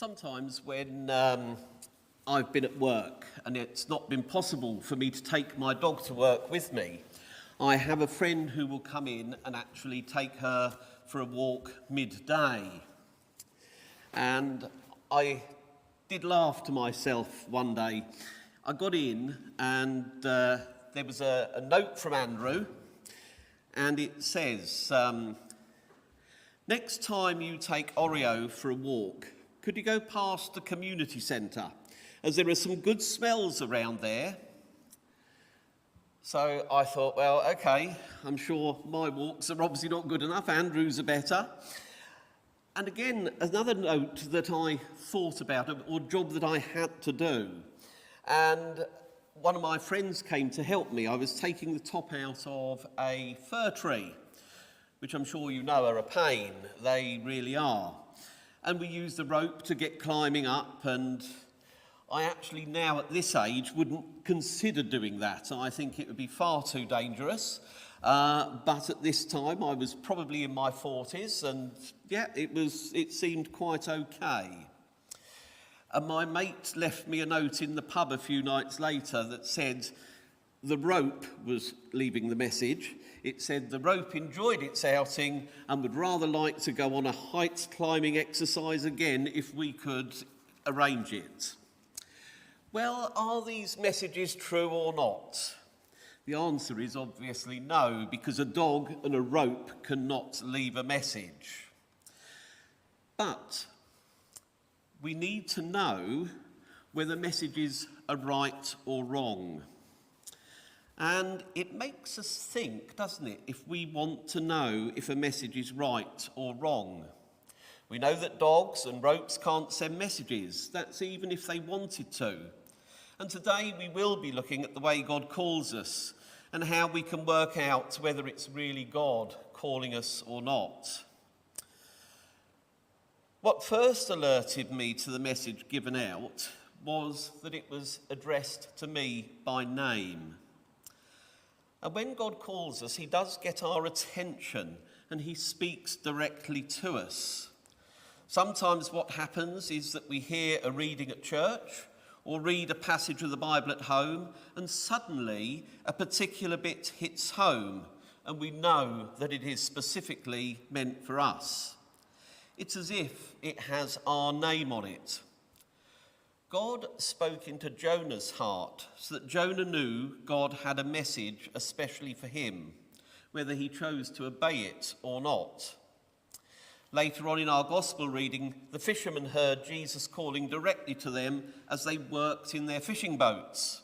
Sometimes when I've been at work and it's not been possible for me to take my dog to work with me, I have a friend who will come in and actually take her for a walk midday. And I did laugh to myself one day. I got in and there was a note from Andrew, and it says, next time you take Oreo for a walk, could you go past the community centre, as there are some good smells around there? So I thought, well, okay, I'm sure my walks are obviously not good enough, Andrew's are better. And again, another note that I thought about, or job that I had to do. And one of my friends came to help me. I was taking the top out of a fir tree, which I'm sure you know are a pain. They really are. And we used the rope to get climbing up, and I actually now at this age wouldn't consider doing that. I think it would be far too dangerous. But at this time I was probably in my 40s, and yeah, it seemed quite okay. And my mate left me a note in the pub a few nights later that said the rope was leaving the message. It said the rope enjoyed its outing and would rather like to go on a height climbing exercise again if we could arrange it. Well, are these messages true or not? The answer is obviously no, because a dog and a rope cannot leave a message. But we need to know whether messages are right or wrong. And it makes us think, doesn't it, if we want to know if a message is right or wrong. We know that dogs and ropes can't send messages. That's even if they wanted to. And today we will be looking at the way God calls us and how we can work out whether it's really God calling us or not. What first alerted me to the message given out was that it was addressed to me by name. And when God calls us, he does get our attention and he speaks directly to us. Sometimes what happens is that we hear a reading at church or read a passage of the Bible at home, and suddenly a particular bit hits home and we know that it is specifically meant for us. It's as if it has our name on it. God spoke into Jonah's heart so that Jonah knew God had a message especially for him, whether he chose to obey it or not. Later on in our gospel reading, the fishermen heard Jesus calling directly to them as they worked in their fishing boats.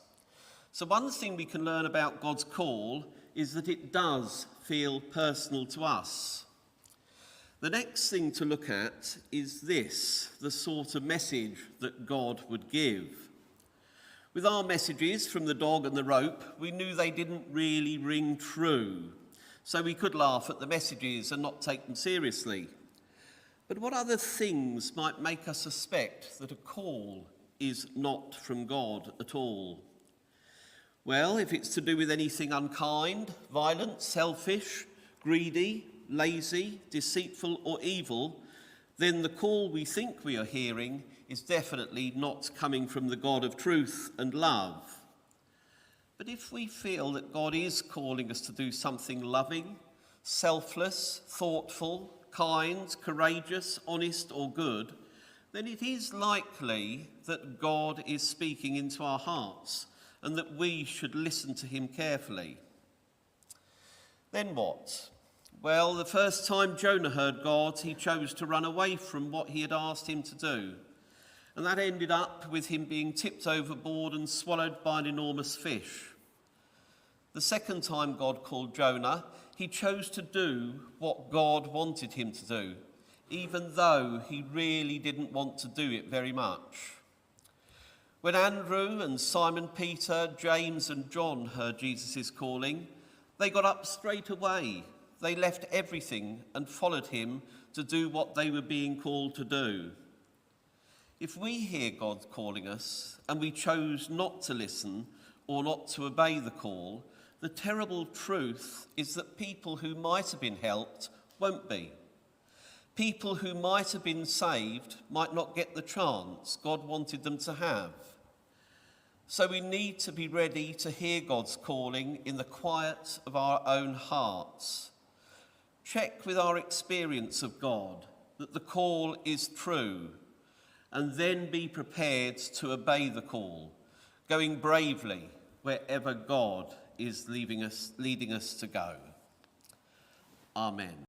So one thing we can learn about God's call is that it does feel personal to us. The next thing to look at is this, the sort of message that God would give. With our messages from the dog and the rope, we knew they didn't really ring true, so we could laugh at the messages and not take them seriously. But what other things might make us suspect that a call is not from God at all? Well, if it's to do with anything unkind, violent, selfish, greedy, lazy, deceitful or evil, then the call we think we are hearing is definitely not coming from the God of truth and love. But if we feel that God is calling us to do something loving, selfless, thoughtful, kind, courageous, honest or good, then it is likely that God is speaking into our hearts and that we should listen to him carefully. Then what? Well, the first time Jonah heard God, he chose to run away from what he had asked him to do. And that ended up with him being tipped overboard and swallowed by an enormous fish. The second time God called Jonah, he chose to do what God wanted him to do, even though he really didn't want to do it very much. When Andrew and Simon Peter, James and John heard Jesus' calling, they got up straight away. They left everything and followed him to do what they were being called to do. If we hear God calling us and we chose not to listen or not to obey the call, the terrible truth is that people who might have been helped won't be. People who might have been saved might not get the chance God wanted them to have. So we need to be ready to hear God's calling in the quiet of our own hearts. Check with our experience of God that the call is true, and then be prepared to obey the call, going bravely wherever God is leading us to go. Amen.